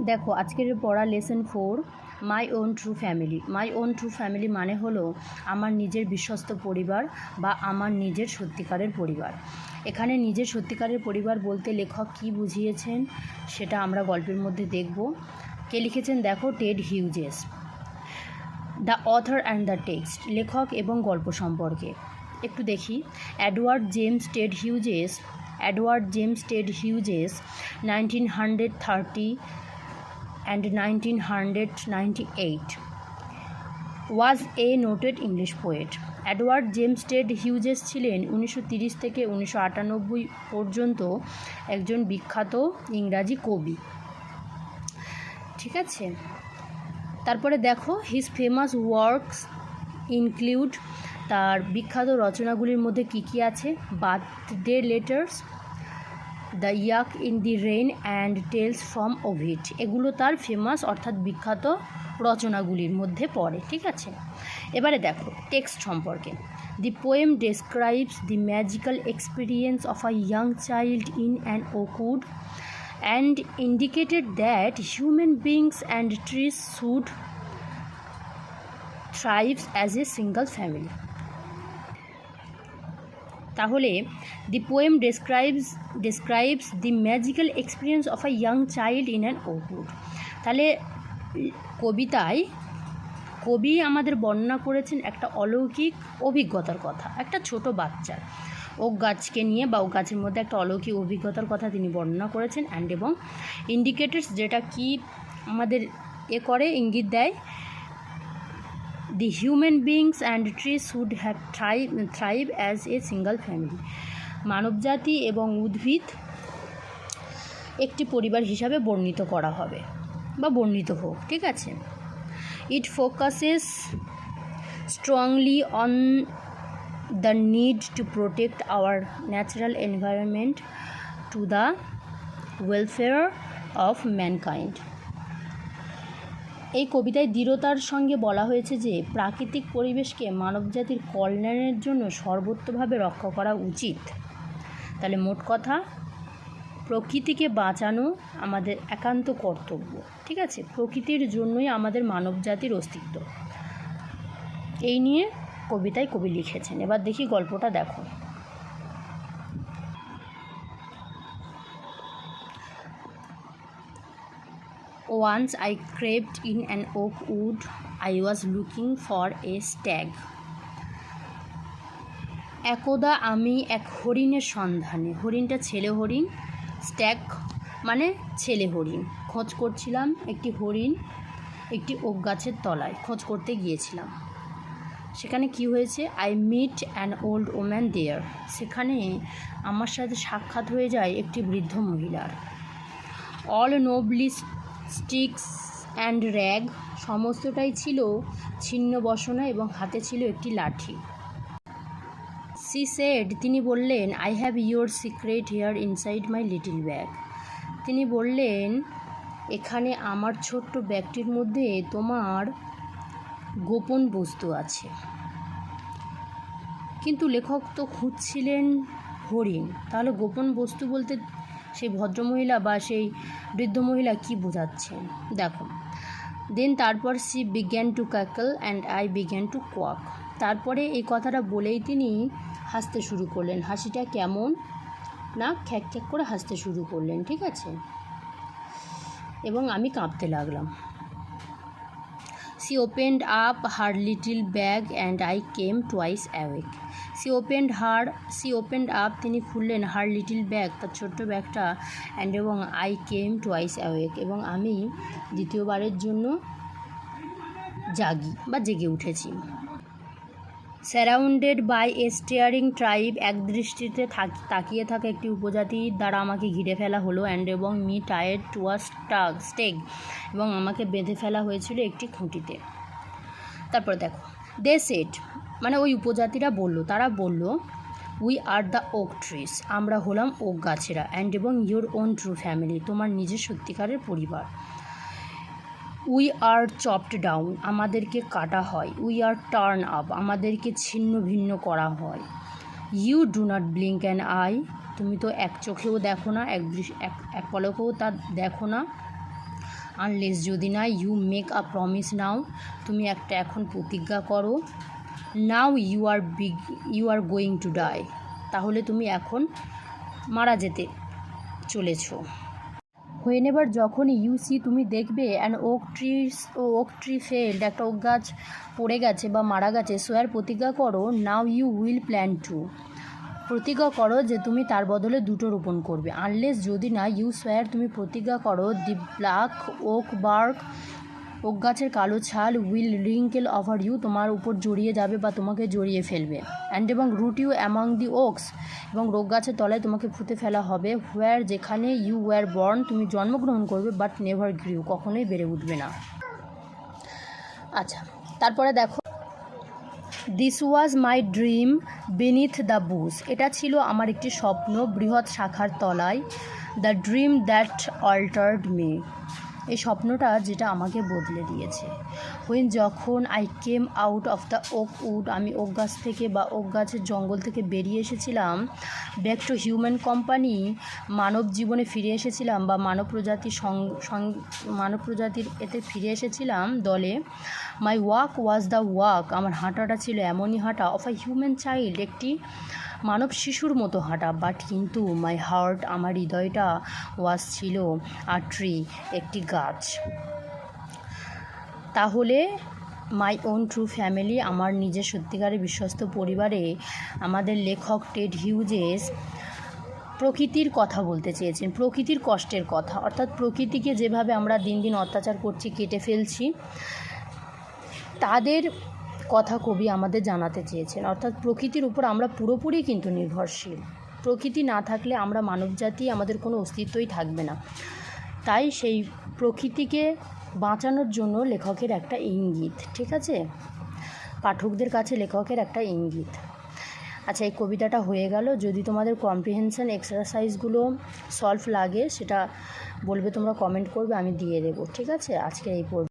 দেখো আজকের পড়া lesson 4 my own true family. My own true family মানে হলো আমার নিজের বিশ্বস্ত পরিবার বা আমার নিজের সত্যিকারের পরিবার। এখানে নিজের সত্যিকারের পরিবার বলতে লেখক কী বুঝিয়েছেন সেটা আমরা গল্পের মধ্যে দেখব। কে লিখেছেন দেখো, Ted Hughes. The author and the text, লেখক এবং গল্প সম্পর্কে একটু দেখি। Edward James Ted Hughes 1930 and 1998 was a noted English poet. Edward James Ted Hughes ছিলেন 1930 থেকে 1998 পর্যন্ত একজন বিখ্যাত ইংরাজি কবি। ঠিক আছে, তারপরে দেখো হিজ ফেমাস ওয়ার্কস ইনক্লুড, তার বিখ্যাত রচনাগুলির মধ্যে কী কী আছে? Birthday letters, the yak in the rain and tales from Ovid, এগুলো তার ফেমাস অর্থাৎ বিখ্যাত রচনাগুলির মধ্যে পড়ে। ঠিক আছে, এবারে দেখো টেক্সট সম্পর্কে। The poem describes the magical experience of a young child in an Oakwood and indicated that human beings and trees should thrive as a single family. তাহলে the poem describes the magical experience of a young child in an oakwood. তাহলে কবিতায় কবি আমাদের বর্ণনা করেছেন একটা অলৌকিক অভিজ্ঞতার কথা, একটা ছোট বাচ্চার ওক গাছকে নিয়ে বা ওক গাছের মধ্যে একটা অলৌকিক অভিজ্ঞতার কথা তিনি বর্ণনা করেছেন। অ্যান্ড এবং ইন্ডিকেটরস, যেটা কি আমাদের করে ইঙ্গিত দেয়, the human beings and trees should have thrive as a single family, মানবজাতি এবং উদ্ভিদ একটি পরিবার হিসাবে বর্ণিত করা হবে বা বর্ণিত হোক। ঠিক আছে, it focuses strongly on the need to protect our natural environment to the welfare of mankind. এই কবিতায় দৃঢ়তার সঙ্গে বলা হয়েছে যে প্রাকৃতিক পরিবেশকে মানবজাতির কল্যাণের জন্য সর্বোত্তভাবে রক্ষা করা উচিত। তাহলে মোট কথা, প্রকৃতিকে বাঁচানো আমাদের একান্ত কর্তব্য। ঠিক আছে, প্রকৃতির জন্যই আমাদের মানবজাতির অস্তিত্ব। এই নিয়ে কবিতায় কবি লিখেছেন। এবার দেখি গল্পটা দেখো। Once I crept in an oak wood. I was looking for a stag. একদা আমি এক হরিণের সন্ধানে, হরিণটা ছেলে হরিণ, স্ট্যাগ মানে ছেলে হরিণ, খোঁজ করছিলাম একটি হরিণ একটি ওক গাছের তলায় খোঁজ করতে গিয়েছিলাম। সেখানে কি হয়েছে? I meet an old woman there, সেখানে আমার সাথে সাক্ষাৎ হয়ে যায় একটি বৃদ্ধ মহিলার। All nobly sticks and rag, সমস্তটাই ছিল ছিন্ন বসনা এবং হাতে ছিল একটি লাঠি। সি সেড, তিনি বললেন, I have your secret here inside my little bag, তিনি বললেন এখানে আমার ছোট্ট ব্যাগটির মধ্যে তোমার গোপন বস্তু আছে। কিন্তু লেখক তো খুঁজছিলেন হরিণ, তাহলে গোপন বস্তু বলতে সেই ভদ্রমহিলা বা সেই বৃদ্ধ মহিলা কী বোঝাচ্ছেন দেখো। দেন তারপর she began to cackle and I began to quack, তারপরে এই কথাটা বলেই তিনি হাসতে শুরু করলেন। হাসিটা কেমন না, খ্যাক খ্যাক করে হাসতে শুরু করলেন। ঠিক আছে, এবং আমি কাঁপতে লাগলাম। She opened up her little bag and I came twice awake. She opened up, তিনি খুললেন her little bag, তার ছোট্ট ব্যাগটা, and এবং I came twice awake, এবং আমি দ্বিতীয়বারের জন্য জাগি বা জেগে উঠেছি। Surrounded by a staring tribe, এক দৃষ্টিতে তাকিয়ে থাকা একটি উপজাতির দ্বারা আমাকে ঘিরে ফেলা হলো। অ্যান্ড এবং মি টায়ার্ড টু আ স্টেগ, এবং আমাকে বেঁধে ফেলা হয়েছিল একটি খুঁটিতে। তারপর দেখো, দে সেড মানে ওই উপজাতিরা বলল, তারা বলল, we are the oak trees, আমরা হলাম ওক গাছেরা। অ্যান্ড এবং ইয়োর ওন ট্রু ফ্যামিলি, তোমার নিজের সত্যিকারের পরিবার। উই আর চপড ডাউন, আমাদেরকে কাটা হয়। উই আর টার্ন আপ, আমাদেরকে ছিন্ন ভিন্ন করা হয়। You do not blink an eye, তুমি তো এক চোখেও দেখো না, এক পলকেও তা দেখো না। আনলেস যদি না you make a promise now, তুমি একটা এখন প্রতিজ্ঞা করো, now you are going to die, তাহলে তুমি এখন মারা যেতে চলেছো। হোয়েনেভার যখন ইউ সি তুমি দেখবে অ্যান ওক ট্রি ফেল্ড, একটা ওক গাছ পড়ে গেছে বা মারা গেছে, সোয়ার প্রতিজ্ঞা করো, now you will plan to, প্রতিজ্ঞা করো যে তুমি তার বদলে দুটো রোপণ করবে। আনলেস যদি না ইউ সোয়ার তুমি প্রতিজ্ঞা করো, দি ব্ল্যাক ওক বার্ক, ওক গাছের কালো ছাল, উইল রিঙ্কেল ওভার ইউ, তোমার উপর জড়িয়ে যাবে বা তোমাকে জড়িয়ে ফেলবে। অ্যান্ড এবং root you among the oaks, এবং ওক গাছের তলায় তোমাকে পুঁতে ফেলা হবে। হোয়ার যেখানে ইউ ওয়ার বর্ন, তুমি জন্মগ্রহণ করবে, বাট নেভার গ্রিউ, কখনোই বেড়ে উঠবে না। আচ্ছা, তারপরে দেখো, this was my dream beneath the bush, এটা ছিল আমার একটি স্বপ্ন বৃহৎ শাখার তলায়। The dream that altered me, এই স্বপ্নটা যেটা আমাকে বদলে দিয়েছে। হুইন যখন I came out of the oak wood, আমি ওক গাছ থেকে বা ওক গাছের জঙ্গল থেকে বেরিয়ে এসেছিলাম, ব্যাক টু হিউম্যান কোম্পানি, মানব জীবনে ফিরে এসেছিলাম বা মানব প্রজাতির এতে ফিরে এসেছিলাম দলে। মাই ওয়াক ওয়াজ দ্য ওয়াক, আমার হাঁটাটা ছিল এমনই হাঁটা, অফ আ হিউম্যান চাইল্ড, একটি মানব শিশুর মতো হাঁটা। বাট কিন্তু মাই হার্ট, আমার হৃদয়টা, ওয়াজ ছিল আর ট্রি, একটি গাছ। তাহলে মাই ওন ট্রু ফ্যামিলি, আমার নিজের সত্যিকারের বিশ্বস্ত পরিবারে আমাদের লেখক টেড হিউজেস প্রকৃতির কথা বলতে চেয়েছেন, প্রকৃতির কষ্টের কথা, অর্থাৎ প্রকৃতিকে যেভাবে আমরা দিন দিন অত্যাচার করছি, কেটে ফেলছি, তাদের কথা কবি আমাদের জানাতে চেয়েছেন। অর্থাৎ প্রকৃতির উপর আমরা পুরোপুরি কিন্তু নির্ভরশীল, প্রকৃতি না থাকলে আমরা মানবজাতি, আমাদের কোনো অস্তিত্বই থাকবে না। তাই সেই প্রকৃতিকে বাঁচানোর জন্য লেখকের একটা ইঙ্গিত, ঠিক আছে, পাঠকদের কাছে লেখকের একটা ইঙ্গিত। আচ্ছা, এই কবিতাটা হয়ে গেল। যদি তোমাদের কম্প্রিহেনশন এক্সারসাইজগুলো সলভ লাগে সেটা বলবে, তোমরা কমেন্ট করবে, আমি দিয়ে দেবো, ঠিক আছে। আজকে এই